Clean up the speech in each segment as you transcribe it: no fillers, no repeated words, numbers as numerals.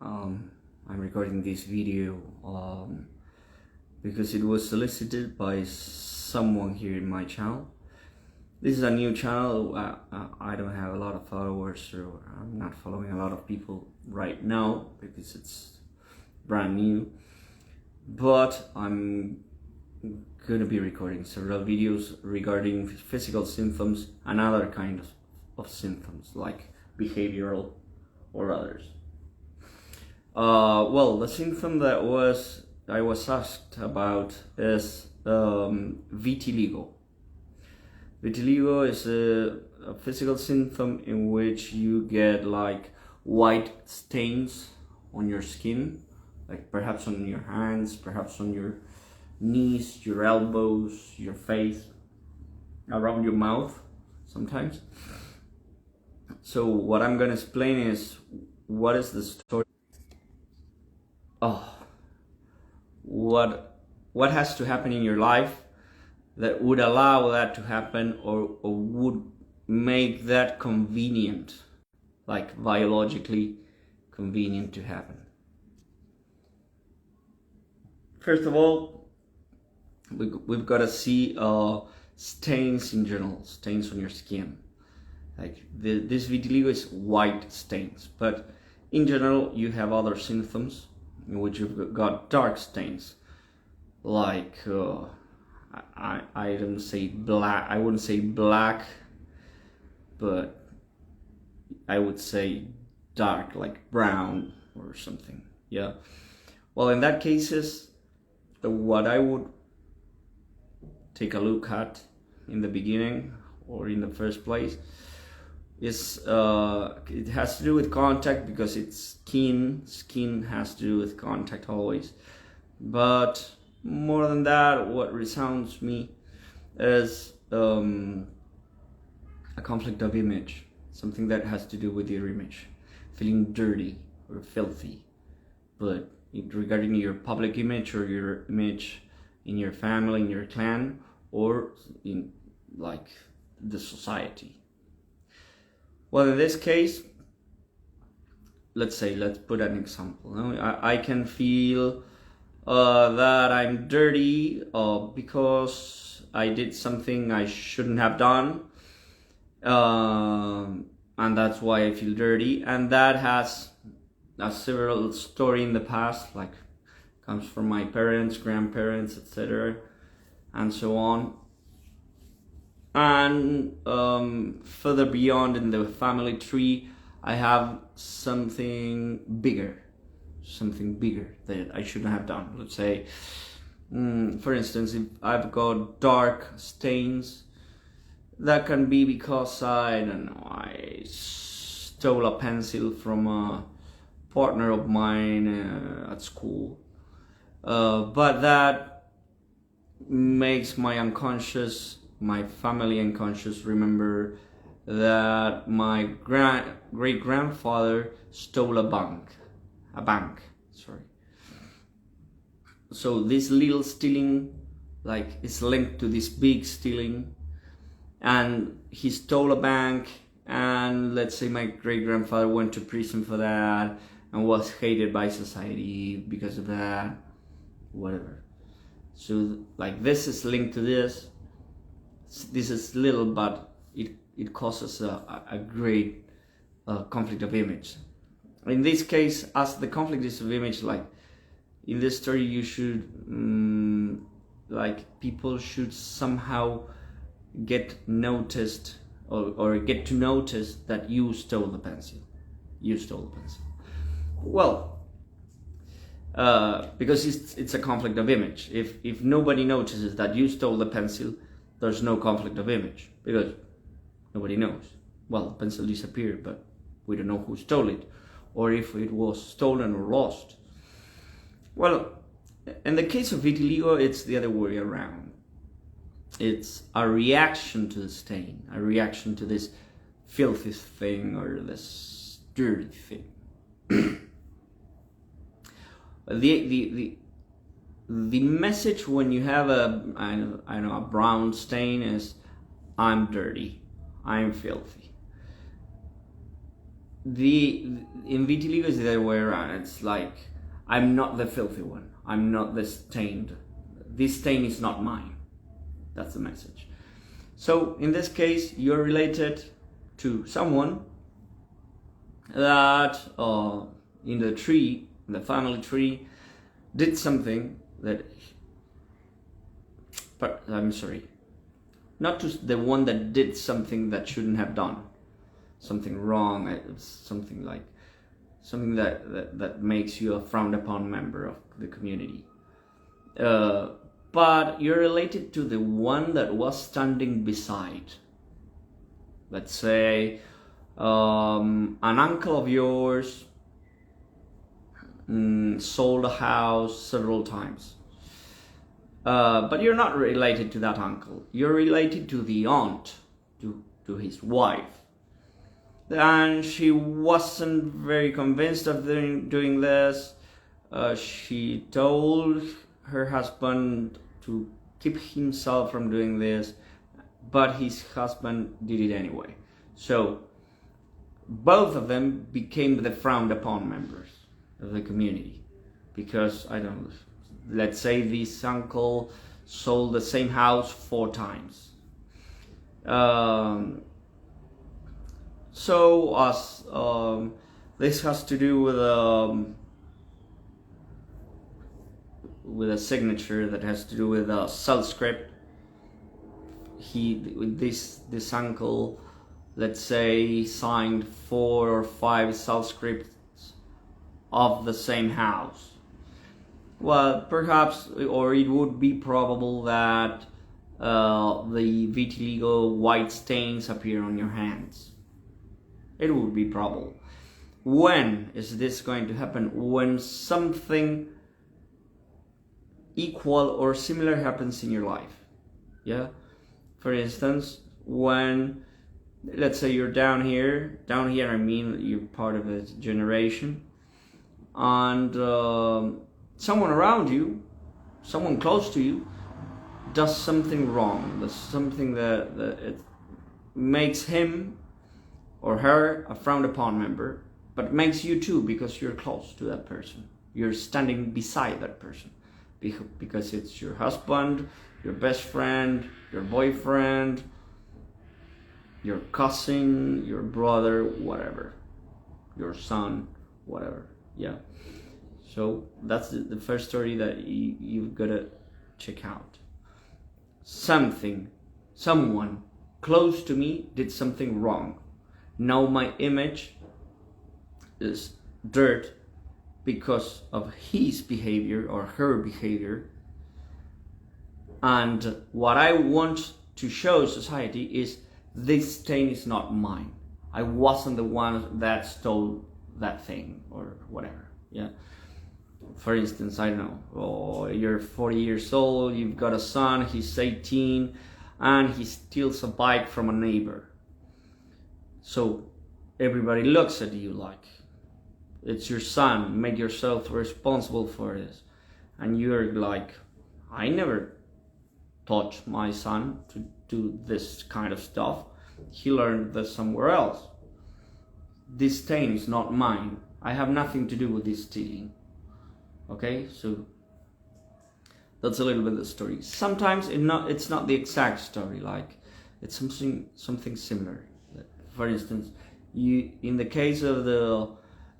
I'm recording this video because it was solicited by someone here in my channel. This is a new channel. I don't have a lot of followers, so I'm not following a lot of people right now because it's brand new. But I'm gonna be recording several videos regarding physical symptoms and other kinds of symptoms like behavioral or others. Well, the symptom that I was asked about is vitiligo. Vitiligo is a physical symptom in which you get like white stains on your skin, like perhaps on your hands, perhaps on your knees, your elbows, your face, around your mouth sometimes. So what I'm gonna explain is what is the story. What has to happen in your life that would allow that to happen, or would make that convenient, like biologically convenient to happen. First of all, we've got to see stains in general, stains on your skin. Like this vitiligo is white stains, but in general you have other symptoms in which you've got dark stains, like I don't say black, I wouldn't say black, but I would say dark, like brown or something. Yeah. Well, in that cases, what I would take a look at in the beginning or in the first place is it has to do with contact, because it's skin has to do with contact always. But more than that, what resounds me is a conflict of image, something that has to do with your image, feeling dirty or filthy, but regarding your public image or your image in your family, in your clan, or in like the society. Well, in this case, let's put an example. I can feel that I'm dirty because I did something I shouldn't have done, and that's why I feel dirty. And that has a several story in the past, like comes from my parents, grandparents, etc., and so on. And further beyond in the family tree, I have something bigger that I shouldn't have done. Let's say, for instance, if I've got dark stains, that can be because I stole a pencil from a partner of mine at school, but that makes my family unconscious remember that my great-grandfather stole a bank. So this little stealing, like, is linked to this big stealing, and he stole a bank, and let's say my great-grandfather went to prison for that and was hated by society because of that, whatever. So like this is linked to this. This is little, but it causes a great conflict of image. In this case, as the conflict is of image, like in this story, you should people should somehow get noticed or get to notice that you stole the pencil. Well, because it's a conflict of image. If nobody notices that you stole the pencil, there's no conflict of image, because nobody knows. Well, the pencil disappeared, but we don't know who stole it, or if it was stolen or lost. Well, in the case of vitiligo, it's the other way around. It's a reaction to the stain, a reaction to this filthy thing or this dirty thing. The message when you have a brown stain is, I'm dirty, I'm filthy. in vitiligo is the other way around. It's like, I'm not the filthy one, I'm not the stained, this stain is not mine. That's the message. So in this case, you're related to someone that in the tree, in the family tree, did something that, but I'm sorry, not to the one that did something that shouldn't have done, something wrong, something like something that makes you a frowned upon member of the community. But you're related to the one that was standing beside. Let's say an uncle of yours sold a house several times. But you're not related to that uncle. You're related to the aunt, to his wife. And she wasn't very convinced of doing this. She told her husband to keep himself from doing this, but his husband did it anyway. So both of them became the frowned upon members of the community, because I don't know, let's say this uncle sold the same house 4 times. So as this has to do with a signature that has to do with a cell script. This uncle, let's say, signed 4 or 5 cell scripts of the same house. Well, perhaps, or it would be probable that the vitiligo white stains appear on your hands. It would be probable. When is this going to happen? When something equal or similar happens in your life. Yeah? For instance, when, let's say you're down here I mean you're part of a generation, and someone around you, someone close to you, does something wrong, does something that it makes him or her a frowned upon member, but makes you too, because you're close to that person. You're standing beside that person, because it's your husband, your best friend, your boyfriend, your cousin, your brother, whatever, your son, whatever. Yeah. So that's the first story that you've got to check out. Someone close to me did something wrong. Now my image is dirt because of his behavior or her behavior. And what I want to show society is this stain is not mine. I wasn't the one that stole that thing or whatever. Yeah. For instance, I don't know, you're 40 years old, you've got a son, he's 18, and he steals a bike from a neighbor. So everybody looks at you like, it's your son, make yourself responsible for this. And you're like, I never taught my son to do this kind of stuff. He learned this somewhere else. This stain is not mine. I have nothing to do with this stealing. Okay, so that's a little bit of the story. Sometimes it's not the exact story, like it's something similar. For instance, in the case of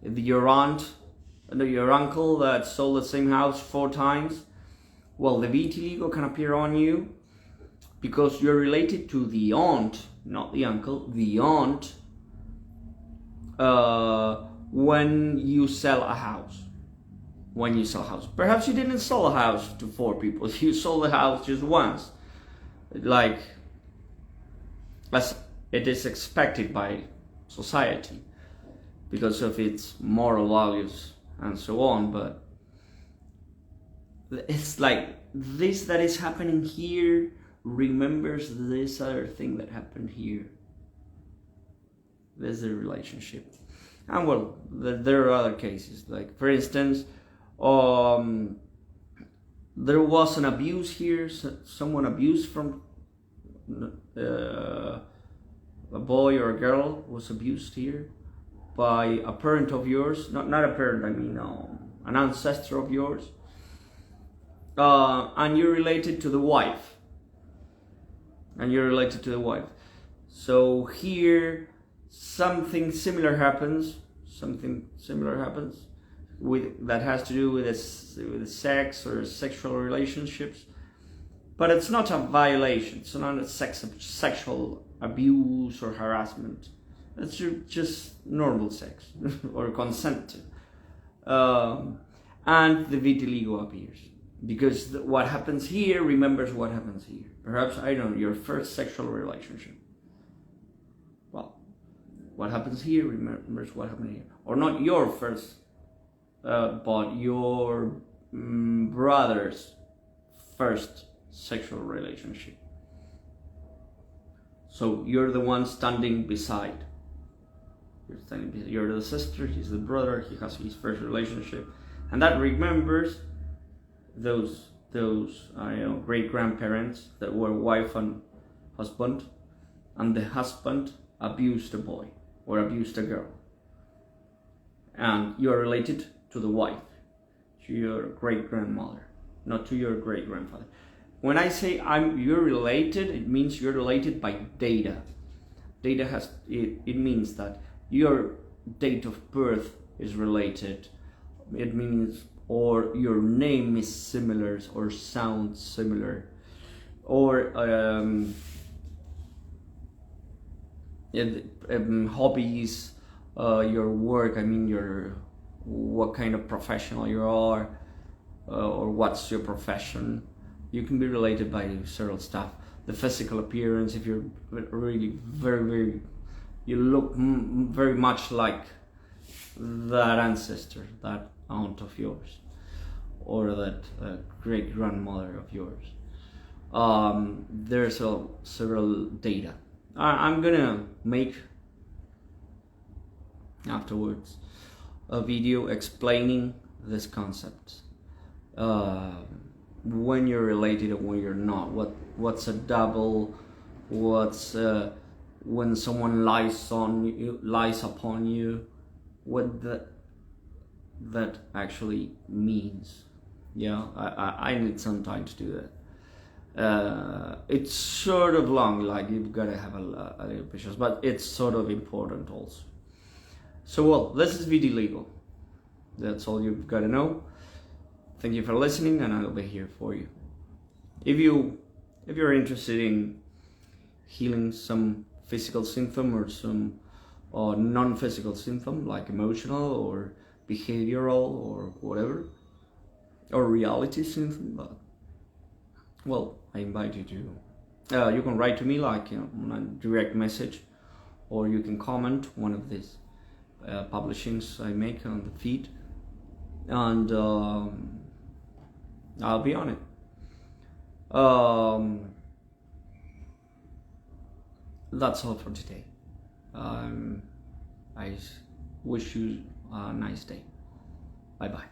your aunt and your uncle that sold the same house 4 times, well, the vitiligo can appear on you because you're related to the aunt, not the uncle, the aunt, when you sell a house. When you sell a house. Perhaps you didn't sell a house to 4 people, you sold the house just once. Like, as it is expected by society because of its moral values and so on, but it's like this that is happening here remembers this other thing that happened here. There's the relationship. And well, there are other cases, like for instance, there was an abuse here, someone abused from a boy or a girl was abused here, by a parent of yours, not a parent, I mean an ancestor of yours, and you're related to the wife. So here something similar happens with that has to do with sex or sexual relationships, but it's not a violation. It's not a sexual abuse or harassment. It's just normal sex or consent. And the vitiligo appears because what happens here remembers what happens here. Perhaps, I don't know, your first sexual relationship. Well, what happens here remembers what happened here. Or not your first, but your brother's first sexual relationship. So you're the one standing beside. You're the sister, he's the brother, he has his first relationship. And that remembers those great grandparents that were wife and husband, and the husband abused a boy or abused a girl, and you are related to the wife, to your great grandmother, not to your great grandfather. When I say you're related, it means you're related by data. It means that your date of birth is related. It means, or your name is similar or sounds similar, or hobbies, your work, I mean what kind of professional you are, or what's your profession. You can be related by several stuff. The physical appearance, if you're really very you look very much like that ancestor, that aunt of yours, or that great grandmother of yours. There's several data. I'm gonna make afterwards a video explaining this concept. When you're related and when you're not. What's a double? What's when someone lies upon you? What that actually means. Yeah, I need some time to do that. It's sort of long, like you've got to have a little patience, but it's sort of important also. So, well, this is vitiligo. That's all you've got to know. Thank you for listening, and I'll be here for you. If you're interested in healing some physical symptom or some non-physical symptom like emotional or behavioral or whatever, or reality symptom, well, I invite you to. You can write to me like on a direct message, or you can comment one of these publishings I make on the feed, and I'll be on it. That's all for today. I wish you a nice day. Bye bye.